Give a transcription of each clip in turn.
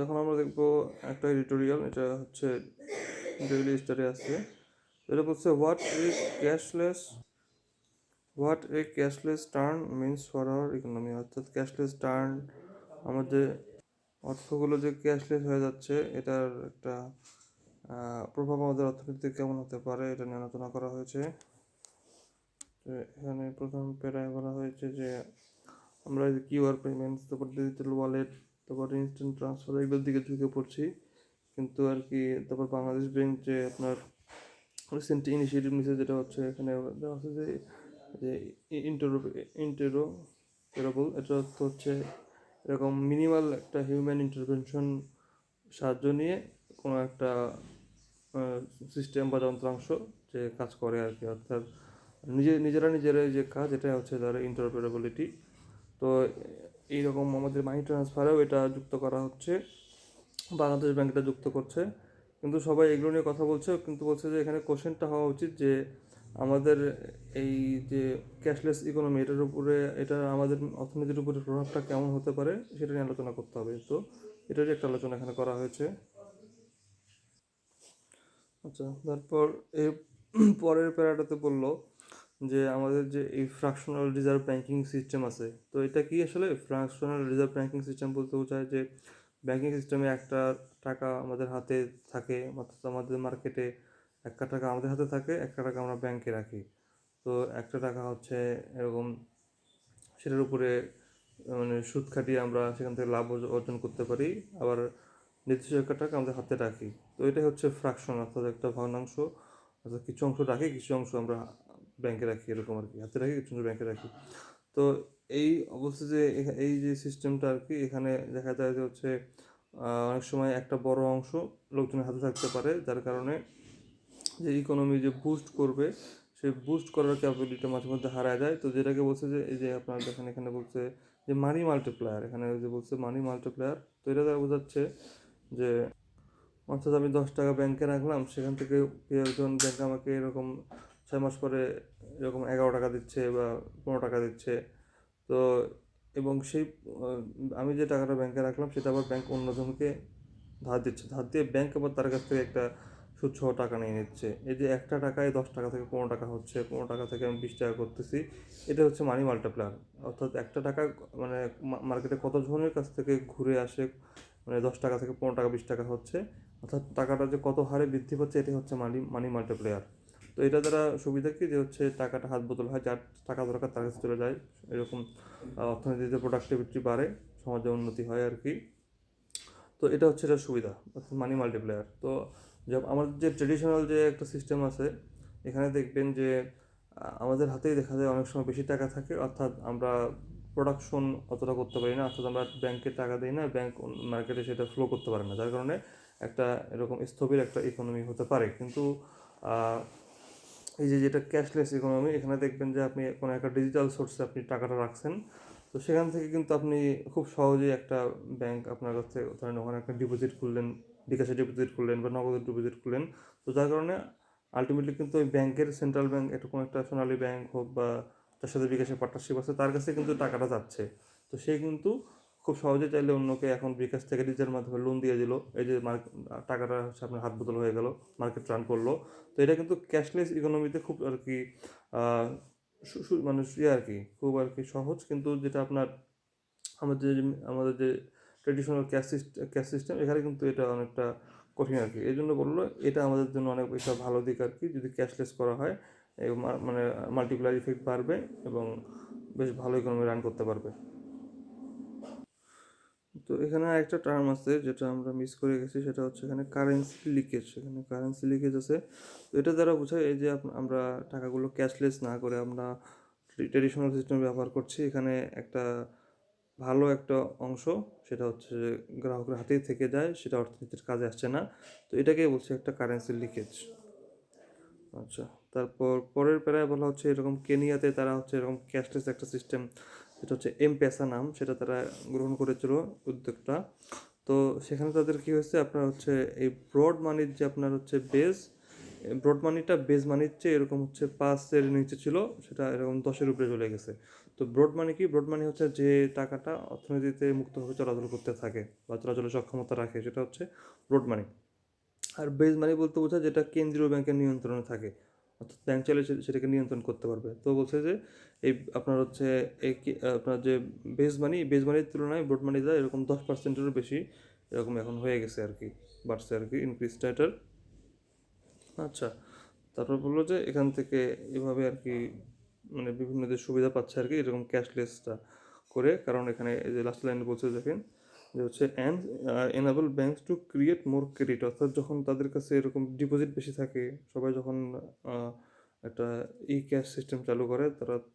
এখন আমরা দেখবো একটা এডিটোরিয়াল, এটা হচ্ছে ডেইলি স্টারে আছে। এটা বলছে what a cashless turn means for our economy, অর্থাৎ ক্যাশলেস টার্ন, আমাদের অর্থগুলো যে ক্যাশলেস হয়ে যাচ্ছে এটার একটা প্রভাব আমাদের অর্থনীতিতে কেমন হতে পারে এটা নিয়ে আলোচনা করা হয়েছে। এখানে প্রথম প্যারায় বলা হয়েছে যে আমরা যে কিউআর পেমেন্টস, তারপর ডিজিটাল ওয়ালেট, তারপর ইনস্ট্যান্ট ট্রান্সফার, এগুলোর দিকে ঝুঁকে পড়ছি। কিন্তু আর কি তারপর বাংলাদেশ ব্যাংক যে আপনার রিসেন্ট ইনিশিয়েটিভ নিচ্ছে, যেটা হচ্ছে এখানে দেওয়া হচ্ছে যে যে ইন্টেরোপারেবল, এটা হচ্ছে এরকম মিনিমাল একটা হিউম্যান ইন্টারভেনশন সাহায্য নিয়ে কোনো একটা সিস্টেম বা যন্ত্রাংশ যে কাজ করে আর কি, অর্থাৎ নিজেরাই যে কাজ, এটা হচ্ছে তার ইন্টারঅপারেবিলিটি। তো এইরকম আমাদের মানি ট্রান্সফারেও এটা যুক্ত করা হচ্ছে, বাংলাদেশ ব্যাংক এটা যুক্ত করছে। কিন্তু সবাই এগুলো নিয়ে কথা বলছে, কিন্তু বলছে যে এখানে কোশ্চেনটা হওয়া উচিত যে আমাদের এই যে ক্যাশলেস ইকোনমি, এটার উপরে, এটা আমাদের অর্থনীতির উপরে প্রভাবটা কেমন হতে পারে সেটা নিয়ে আলোচনা করতে হবে। তো এটারই একটা আলোচনা এখানে করা হয়েছে। আচ্ছা, তারপর এর পরের প্যারাটাতে বললো যে আমাদের যে এই ফ্র্যাকশনাল রিজার্ভ ব্যাংকিং সিস্টেম আছে, তো এটা কি আসলে ফ্র্যাকশনাল রিজার্ভ ব্যাংকিং সিস্টেম বলতে বোঝায় যে ব্যাংকিং সিস্টেমে একটা টাকা আমাদের হাতে থাকে, অর্থাৎ আমাদের মার্কেটে একটা টাকা আমাদের হাতে থাকে, একটা টাকা আমরা ব্যাংকে রাখি। তো একটা টাকা হচ্ছে এরকম, সেটার উপরে মানে সুদ খাটিয়ে আমরা সেখান থেকে লাভ অর্জন করতে পারি, আবার নির্দিষ্ট একটা টাকা আমাদের হাতে রাখি। তো এটাই হচ্ছে ফ্র্যাকশন, অর্থাৎ একটা ভগ্নাংশ, অর্থাৎ কিছু অংশ রাখি, কিছু অংশ আমরা ব্যাংকে রাখি, এরকম আর কি, হাতে রাখি, কিছু অংশ ব্যাংকে রাখি। তো এই অবস্থা যে এই যে সিস্টেমটা আর কি, এখানে দেখা যায় যে হচ্ছে অনেক সময় একটা বড় অংশ লোকজনের হাতে থাকতে পারে, যার কারণে যে ইকোনমি যে বুস্ট করবে সেই বুস্ট করার ক্যাপাবিলিটি মাঝে মধ্যে হারায় যায়। তো যেটাকে বলছে যে এই যে আপনার দেখেন এখানে বলছে যে মানি মাল্টিপ্লায়ার, এখানে যে বলছে মানি মাল্টিপ্লায়ার, তো এটা দ্বারা বোঝাচ্ছে যে অর্থাৎ আমি 10 টাকা ব্যাংকে রাখলাম, সেখান থেকে একজন ব্যাংক আমাকে এরকম 6 মাস পরে এরকম 11 টাকা দিচ্ছে বা 15 টাকা দিচ্ছে। তো এবং সেই আমি যে টাকাটা ব্যাংকে রাখলাম সেটা আবার ব্যাংক অন্যজনকে ধার দিচ্ছে, ধার দিয়ে ব্যাংক আবার তার কাছ থেকে একটা সুদসহ টাকা নিয়ে নিচ্ছে। এই যে একটা টাকায় 10 টাকা থেকে 15 টাকা হচ্ছে, 15 টাকা থেকে আমি 20 টাকা করতেছি, এটা হচ্ছে মানি মাল্টিপ্লায়ার। অর্থাৎ একটা টাকা মানে মার্কেটে কত জনের কাছ থেকে ঘুরে আসে, মানে 10 টাকা থেকে 15 টাকা 20 টাকা হচ্ছে, অর্থাৎ টাকাটা যে কত হারে বৃদ্ধি পাচ্ছে, এটাই হচ্ছে মানি মাল্টিপ্লায়ার। তো এটা দ্বারা সুবিধা কি যে হচ্ছে টাকাটা হাত বদল হয়, যার টাকা দরকার তার কাছে চলে যায়, এরকম অর্থনীতিতে প্রোডাক্টিভিটি বাড়ে, সমাজে উন্নতি হয় আর কি। তো এটা হচ্ছে এটার সুবিধা, অর্থাৎ মানি মাল্টিপ্লায়ার। তো আমাদের যে ট্রেডিশনাল যে একটা সিস্টেম আছে, এখানে দেখবেন যে আমাদের হাতেই দেখা যায় অনেক সময় বেশি টাকা থাকে, অর্থাৎ আমরা প্রোডাকশন অতটা করতে পারি না, অর্থাৎ আমরা ব্যাংকে টাকা দিই না, ব্যাংক মার্কেটে সেটা ফ্লো করতে পারে না, যার কারণে একটা এরকম স্থবির একটা ইকোনমি হতে পারে। কিন্তু এই যে যেটা ক্যাশলেস ইকোনমি, এখানে দেখবেন যে আপনি কোনো একটা ডিজিটাল সোর্সে আপনি টাকাটা রাখছেন, তো সেখান থেকে কিন্তু আপনি খুব সহজেই একটা ব্যাংক আপনার কাছ থেকে ধরেন ওখানে একটা ডিপোজিট করলেন, বিকাশে ডিপোজিট করলেন বা নগদের ডিপোজিট করলেন। তো যার কারণে আলটিমেটলি কিন্তু ওই ব্যাংকের সেন্ট্রাল ব্যাংক, এরকম একটা সোনালী ব্যাংক হোক বা তার সাথে বিকাশের পার্টনারশিপ আছে, তার কাছে কিন্তু টাকাটা যাচ্ছে। তো সে কিন্তু খুব সহজে চাইলে অন্যকে এখন বিকাশ থেকে নিজের মাধ্যমে লোন দিয়ে দিল, এই যে টাকাটা হচ্ছে আপনার হাত বদল হয়ে গেল, মার্কেট রান করলো। তো এটা কিন্তু ক্যাশলেস ইকোনমিতে খুব আর কি মানে আর কি খুব আর কি সহজ। কিন্তু যেটা আপনার আমাদের যে ট্রেডিশনাল ক্যাশ সিস্টেম, এখানে কিন্তু এটা অনেকটা কঠিন আর কি। এই জন্য বললো এটা আমাদের জন্য অনেক একটা ভালো দিক আর কি, যদি ক্যাশলেস করা হয় মানে মাল্টিপ্লায়ার ইফেক্ট বাড়বে এবং বেশ ভালো ইকোনমি রান করতে পারবে। তো এখানে একটা টার্ম আছে যেটা আমরা মিস করে গেছি, সেটা হচ্ছে এখানে কারেন্সি লিকেজ। এখানে কারেন্সি লিকেজ আছে। তো এটা দ্বারা বোঝায় এই যে আমরা টাকাগুলো ক্যাশলেস না করে আমরা ট্রেডিশনাল সিস্টেম ব্যবহার করছি, এখানে একটা ভালো একটা অংশ সেটা হচ্ছে গ্রাহকের হাতেই থেকে যায়, সেটা অর্থনীতির কাজে আসছে না। তো এটাকেই বলছে একটা কারেন্সি লিকেজ। আচ্ছা, তারপর পরের প্যারায় বলা হচ্ছে এরকম কেনিয়াতে তারা হচ্ছে এরকম ক্যাশলেস একটা সিস্টেম, যেটা হচ্ছে এম-পেসা নাম, সেটা তারা গ্রহণ করেছিল উদ্যোগটা। তো সেখানে তাদের কি হয়েছে, আপনার হচ্ছে এই ব্রড মানির যে আপনার হচ্ছে ব্রড মানিটা বেজ মানির চেয়ে এরকম হচ্ছে 5-এর নিচে ছিল, সেটা এরকম 10-এর উপরে চলে গেছে। তো তো ব্রড মানি কি? ব্রড মানি হচ্ছে যে টাকাটা অর্থনীতিতে মুক্তভাবে চলাচল করতে থাকে বা চলাচলের সক্ষমতা রাখে, সেটা হচ্ছে ব্রড মানি। আর বেজ মানি বলতে বোঝায় যেটা কেন্দ্রীয় ব্যাংকের নিয়ন্ত্রণে থাকে, অর্থাৎ ব্যাংক চাইলে সেটাকে নিয়ন্ত্রণ করতে পারবে। তো বলছে যে এই আপনার হচ্ছে আপনার যে বেজ মানির তুলনায় ব্রড মানিটা এরকম 10%-এরও বেশি এরকম এখন হয়ে গেছে আর কি, বাড়ছে আর কি ইনক্রিজটা এটার। আচ্ছা, তারপর বললো যে এখান থেকে এভাবে আর কি মানে বিভিন্ন যে সুবিধা পাচ্ছে আর কি এরকম ক্যাশলেসটা করে, কারণ এখানে এই যে লাস্ট লাইনে বলছে দেখেন যে হচ্ছে and enable banks to create more credit, অর্থাৎ যখন তাদের কাছে এরকম ডিপোজিট বেশি থাকে, সবাই যখন একটা ক্যাশ সিস্টেম চালু করে,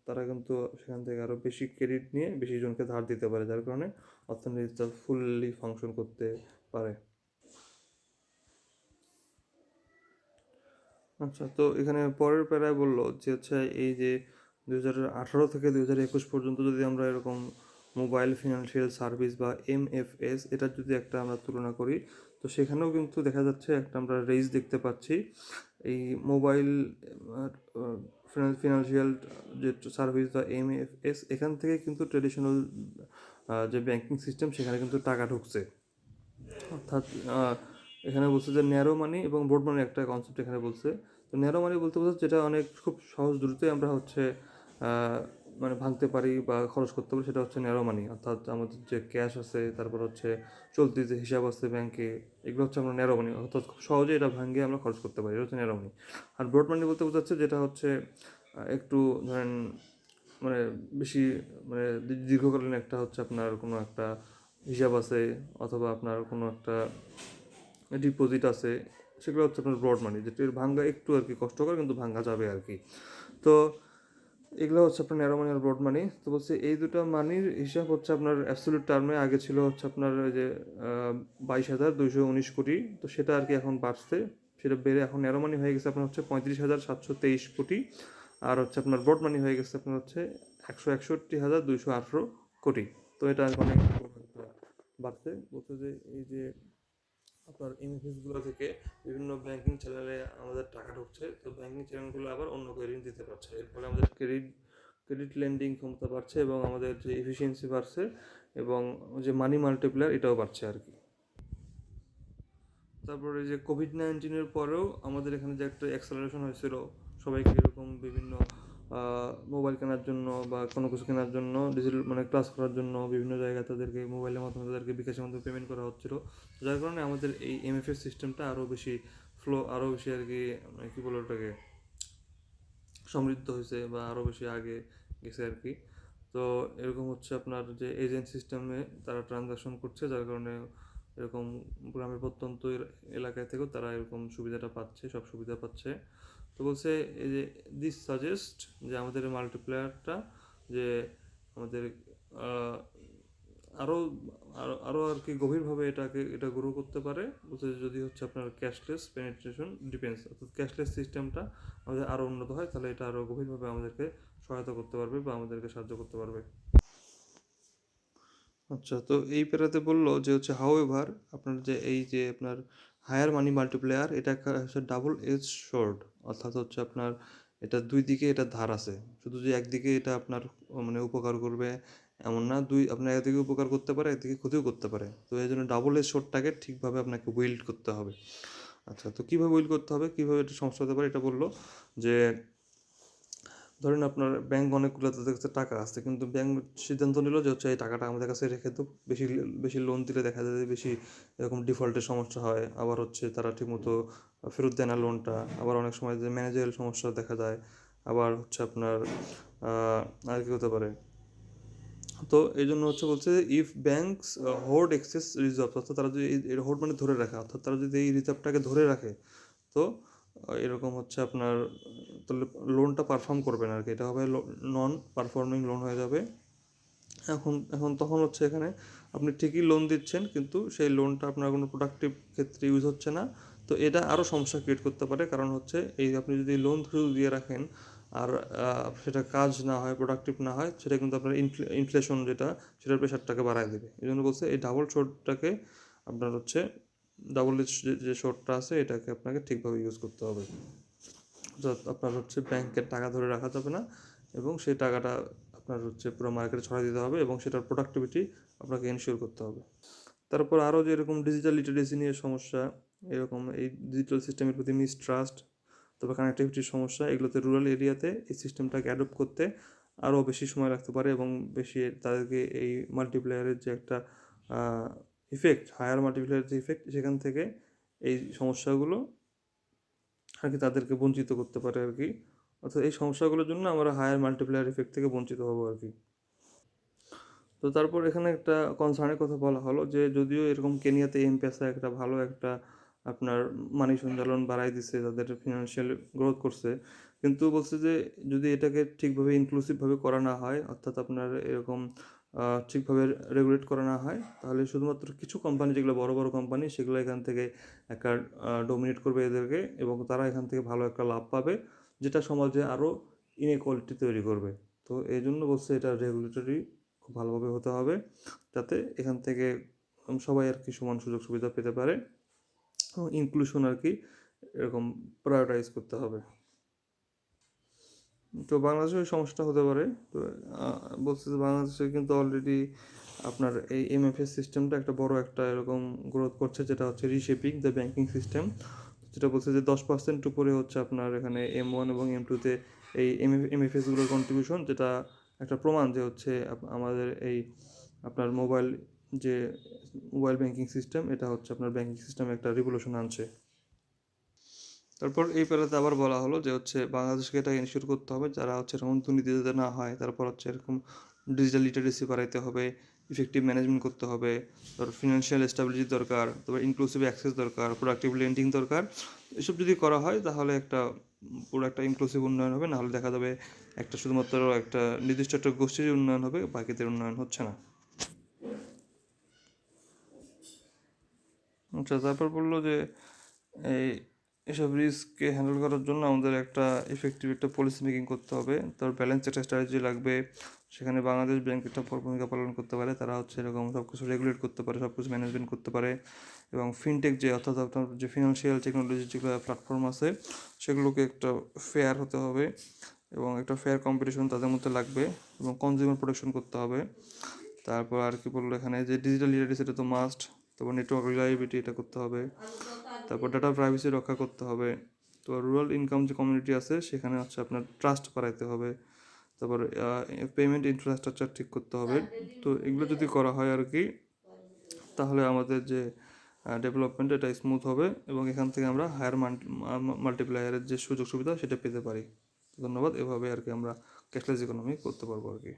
তারা কিন্তু সেখান থেকে আরও বেশি ক্রেডিট নিয়ে বেশি জনকে ধার দিতে পারে, যার কারণে অর্থনীতিটা ফুললি ফাংশন করতে পারে। আচ্ছা, তো এখানে পরের প্যারায় বললো যে হচ্ছে এই যে 2018 থেকে 2021 পর্যন্ত যদি আমরা এরকম মোবাইল ফিনান্সিয়াল সার্ভিস বা এমএফএস এটার যদি একটা আমরা তুলনা করি, তো সেখানেও কিন্তু দেখা যাচ্ছে একটা আমরা রেঞ্জ দেখতে পাচ্ছি। এই মোবাইল ফিনান্সিয়াল যে সার্ভিস বা এমএফএস, এখান থেকে কিন্তু ট্রেডিশনাল যে ব্যাংকিং সিস্টেম সেখানে কিন্তু টাকা ঢুকছে। অর্থাৎ এখানে বলছে যে ন্যারো মানি এবং ব্রড মানি একটা কনসেপ্ট এখানে বলছে। তো ন্যারো মানি বলতে বোঝাচ্ছে যেটা অনেক খুব সহজ দ্রুতই আমরা হচ্ছে মানে ভাঙতে পারি বা খরচ করতে পারি, সেটা হচ্ছে ন্যারো মানি। অর্থাৎ আমাদের যে ক্যাশ আছে, তারপর হচ্ছে চলতি যে হিসাব আছে ব্যাংকে, এগুলো হচ্ছে আমরা ন্যারো মানি, অর্থাৎ খুব সহজে এটা ভাঙিয়ে আমরা খরচ করতে পারি, এটা হচ্ছে ন্যারো মানি। আর ব্রড মানি বলতে বোঝাচ্ছে যেটা হচ্ছে একটু ধরেন মানে বেশি মানে দীর্ঘকালীন একটা হচ্ছে আপনার কোনো একটা হিসাব আছে অথবা আপনার কোনো একটা ডিপোজিট আছে, সেগুলো হচ্ছে আপনার ব্রড মানি, যেটা ভাঙ্গা একটু আর কি কষ্টকর কিন্তু ভাঙ্গা যাবে আর কি। তো এগুলো হচ্ছে আপনার ন্যারো মানি আর ব্রড মানি। তো বলছে এই দুটো মানির হিসাব হচ্ছে আপনার অ্যাবসলিউট টার্মে আগে ছিল হচ্ছে আপনার ওই যে 22,219 কোটি, তো সেটা আর কি এখন বাড়ছে, সেটা বেড়ে এখন ন্যারো মানি হয়ে গেছে আপনার হচ্ছে 35,723 কোটি, আর হচ্ছে আপনার ব্রড মানি হয়ে গেছে আপনার হচ্ছে 161,218 কোটি। তো এটা অনেক বাড়ছে। বলছে যে এই যে আপনার এমএফএসগুলো থেকে বিভিন্ন ব্যাংকিং চ্যানেলে আমাদের টাকা ঢুকছে, তো ব্যাংকিং চ্যানেলগুলো আবার অন্যকে ঋণ দিতে পারছে, এর ফলে আমাদের ক্রেডিট লেন্ডিং ক্ষমতা বাড়ছে এবং আমাদের যে এফিসিয়েন্সি বাড়ছে এবং যে মানি মাল্টিপ্লায়ার এটাও বাড়ছে আর কি। তারপরে যে কোভিড-19 পরেও আমাদের এখানে যে একটা অ্যাক্সেলারেশন হয়েছিল, সবাইকে এরকম বিভিন্ন মোবাইল কেনার জন্য বা কোনো কিছু কেনার জন্য ডিজিটাল মানে ক্লাস করার জন্য বিভিন্ন জায়গায় তাদেরকে মোবাইলের মাধ্যমে তাদেরকে বিকাশের মাধ্যমে পেমেন্ট করা হচ্ছিল, যার কারণে আমাদের এই এমএফএস সিস্টেমটা আরও বেশি আরও বেশি আর কি মানে কী বলে ওটাকে সমৃদ্ধ হয়েছে বা আরও বেশি আগে গেছে আর কি। তো এরকম হচ্ছে আপনার যে এজেন্ট সিস্টেমে তারা ট্রানজাকশন করছে, যার কারণে এরকম গ্রামের প্রত্যন্ত এলাকায় থেকেও তারা এরকম সুবিধাটা পাচ্ছে, সব সুবিধা পাচ্ছে। তো বলছে এই যে দিস সাজেস্ট যে আমাদের মাল্টিপ্লায়ারটা যে আমাদের আরও আরও আরও আর কি গভীরভাবে এটা গ্রো করতে পারে। বলছে যদি হচ্ছে আপনার ক্যাশলেস পেনিট্রেশন ডিপেন্স, অর্থাৎ ক্যাশলেস সিস্টেমটা আমাদের আরও উন্নত হয়, তাহলে এটা আরও গভীরভাবে আমাদেরকে সহায়তা করতে পারবে বা আমাদেরকে সাহায্য করতে পারবে। আচ্ছা, তো এই প্যারাতে বললো যে হচ্ছে হাউএভার আপনার যে এই যে আপনার হায়ার মানি মাল্টিপ্লায়ার এটা হচ্ছে ডাবল এজ শর্ট, অর্থাৎ হচ্ছে আপনার এটা দুই দিকে এটা ধার আছে, শুধু যে একদিকে এটা আপনার মানে উপকার করবে এমন না, আপনার একদিকে উপকার করতে পারে, একদিকে ক্ষতিও করতে পারে। তো এই জন্য ডাবল এজ শর্টটাকে ঠিকভাবে আপনাকে উইল্ড করতে হবে। আচ্ছা, তো কীভাবে উইল্ড করতে হবে, কীভাবে এটা সমস্যা হতে পারে, এটা বললো যে ধরেন আপনার ব্যাংক অনেকগুলো তাদের কাছে টাকা আছে, কিন্তু ব্যাংক সিদ্ধান্ত নিল যে হচ্ছে এই টাকাটা আমাদের কাছে রেখে তো বেশি বেশি লোন দিলে দেখা যায় যে বেশি এরকম ডিফল্টের সমস্যা হয়, আবার হচ্ছে তারা ঠিকমতো ফেরত দেয় না লোনটা, আবার অনেক সময় যে ম্যানেজারের সমস্যা দেখা যায়, আবার হচ্ছে আপনার আর কি হতে পারে। তো এই জন্য হচ্ছে বলছে if banks hold excess reserve, অর্থাৎ তারা যদি এই হোল্ড মানে ধরে রাখে, অর্থাৎ তারা যদি এই রিজার্ভটাকে ধরে রাখে, তো এরকম হচ্ছে আপনার তাহলে লোনটা পারফর্ম করবে না আর কি, এটা হবে নন পারফর্মিং লোন হয়ে যাবে। এখন এখন তখন হচ্ছে এখানে আপনি ঠিকই লোন দিচ্ছেন, কিন্তু সেই লোনটা আপনার কোনো প্রোডাক্টিভ ক্ষেত্রে ইউজ হচ্ছে না। তো এটা আরও সমস্যা ক্রিয়েট করতে পারে, কারণ হচ্ছে এই আপনি যদি লোন শুধু দিয়ে রাখেন আর সেটা কাজ না হয়, প্রোডাক্টিভ না হয়, সেটা কিন্তু আপনার ইনফ্লেশন যেটা সেটার প্রেশারটাকে বাড়ায় দেবে। এই জন্য বলছে এই ডাবল শর্টটাকে আপনার হচ্ছে ডাবল যে শর্টটা আছে এটাকে আপনাকে ঠিকভাবে ইউজ করতে হবে। আপনার হচ্ছে ব্যাংকের টাকা ধরে রাখা যাবে না এবং সেই টাকাটা আপনার হচ্ছে পুরো মার্কেটে ছড়িয়ে দিতে হবে এবং সেটার প্রোডাক্টিভিটি আপনাকে এনশিওর করতে হবে। তারপর আরও যে এরকম ডিজিটাল লিটারেসি নিয়ে সমস্যা, এরকম এই ডিজিটাল সিস্টেমের প্রতি মিসট্রাস্ট, তারপর কানেক্টিভিটির সমস্যা, এগুলোতে রুরাল এরিয়াতে এই সিস্টেমটাকে অ্যাডপ্ট করতে আরও বেশি সময় লাগতে পারে এবং বেশি তাদেরকে এই মাল্টিপ্লেয়ারের যে একটা ইফেক্ট, হায়ার মাল্টিপ্লেয়ারের যে ইফেক্ট, সেখান থেকে এই সমস্যাগুলো আর কি তাদেরকে বঞ্চিত করতে পারে আর কি। অর্থাৎ এই সমস্যাগুলোর জন্য আমরা হায়ার মাল্টিপ্লেয়ার ইফেক্ট থেকে বঞ্চিত হবো আর কি। তো তারপর এখানে একটা কনসার্নের কথা বলা হলো যে যদিও এরকম কেনিয়াতে এম-পেসা একটা ভালো একটা আপনার মানি সঞ্চালন বাড়াই দিছে, তাদের ফিনান্সিয়াল গ্রোথ করছে, কিন্তু বলছে যে যদি এটাকে ঠিকভাবে ইনক্লুসিভভাবে করা না হয়, অর্থাৎ আপনার এরকম ঠিকভাবে রেগুলেট করা না হয়, তাহলে শুধুমাত্র কিছু কোম্পানি, যেগুলো বড় বড় কোম্পানি, সেগুলো এখান থেকে একটা ডোমিনেট করবে এদেরকে এবং তারা এখান থেকে ভালো একটা লাভ পাবে, যেটা সমাজে আরও ইনইকুয়ালিটি তৈরি করবে। তো এই জন্য বলছে এটা রেগুলেটরি খুব ভালোভাবে হতে হবে, যাতে এখান থেকে সবাই আর কি সমান সুযোগ সুবিধা পেতে পারে এবং ইনক্লুশন আর কি এরকম প্রায়োরিটাইজ করতে হবে। তো বাংলাদেশে ওই সমস্যাটা হতে পারে। তো বলছে যে বাংলাদেশে কিন্তু অলরেডি আপনার এই এমএফএস সিস্টেমটা একটা বড় একটা এরকম গ্রোথ করছে, যেটা হচ্ছে রিশেপিং দ্য ব্যাঙ্কিং সিস্টেম, যেটা বলছে যে 10% উপরে হচ্ছে আপনার এখানে M1 এবং M2-তে এই এমএফএসগুলোর কন্ট্রিবিউশন, যেটা একটা প্রমাণ যে হচ্ছে আমাদের এই আপনার যে মোবাইল ব্যাঙ্কিং সিস্টেম, এটা হচ্ছে আপনার ব্যাঙ্কিং সিস্টেমে একটা রিভলিউশন আনছে। তারপর এই প্যারাতে আবার বলা হলো যে হচ্ছে বাংলাদেশকে এটা এনশিওর করতে হবে যারা হচ্ছে এরকম দুর্নীতি যাতে না হয়, তারপর হচ্ছে এরকম ডিজিটাল লিটারেসি বাড়াইতে হবে, ইফেক্টিভ ম্যানেজমেন্ট করতে হবে, তারপর ফিনান্সিয়াল স্টেবিলিটি দরকার, তারপর ইনক্লুসিভ অ্যাক্সেস দরকার, প্রোডাক্টিভ লেন্ডিং দরকার। এসব যদি করা হয় তাহলে একটা পুরো একটা ইনক্লুসিভ উন্নয়ন হবে, নাহলে দেখা যাবে একটা শুধুমাত্র একটা নির্দিষ্ট একটা গোষ্ঠীর উন্নয়ন হবে, বাকিদের উন্নয়ন হচ্ছে না। আচ্ছা, তারপর বললো যে এই এসব রিস্ককে হ্যান্ডেল করার জন্য আমাদের একটা ইফেক্টিভ একটা পলিসি মেকিং করতে হবে, তার ব্যালেন্স একটা স্ট্র্যাটেজি লাগবে। সেখানে বাংলাদেশ ব্যাংক একটা ভূমিকা পালন করতে পারে, তারা হচ্ছে এরকম সব কিছু রেগুলেট করতে পারে, সব কিছু ম্যানেজমেন্ট করতে পারে এবং ফিনটেক যে অর্থাৎ আপনার যে ফিনান্সিয়াল টেকনোলজি যেগুলো প্ল্যাটফর্ম আছে, সেগুলোকে একটা ফেয়ার হতে হবে এবং একটা ফেয়ার কম্পিটিশন তাদের মধ্যে লাগবে এবং কনজিউমার প্রোটেকশন করতে হবে। তারপর আর কি বললো এখানে যে ডিজিটাল লিটারেসি, এটা তো মাস্ট। তারপর নেটওয়ার্ক রিলায়েবিলিটি এটা করতে হবে, তারপর ডাটা প্রাইভেসি রক্ষা করতে হবে। তো রুরাল ইনকাম যে কমিউনিটি আছে সেখানে হচ্ছে আপনার ট্রাস্ট বাড়াইতে হবে, তারপর পেমেন্ট ইনফ্রাস্ট্রাকচার ঠিক করতে হবে। তো এগুলো যদি করা হয় আর কি, তাহলে আমাদের যে ডেভেলপমেন্ট এটা স্মুথ হবে এবং এখান থেকে আমরা হায়ার মাল্টিপ্লায়ারের যে সুযোগ সুবিধা সেটা পেতে পারি। ধন্যবাদ। এভাবে আর কি আমরা ক্যাশলেস ইকোনমি করতে পারবো আর কি।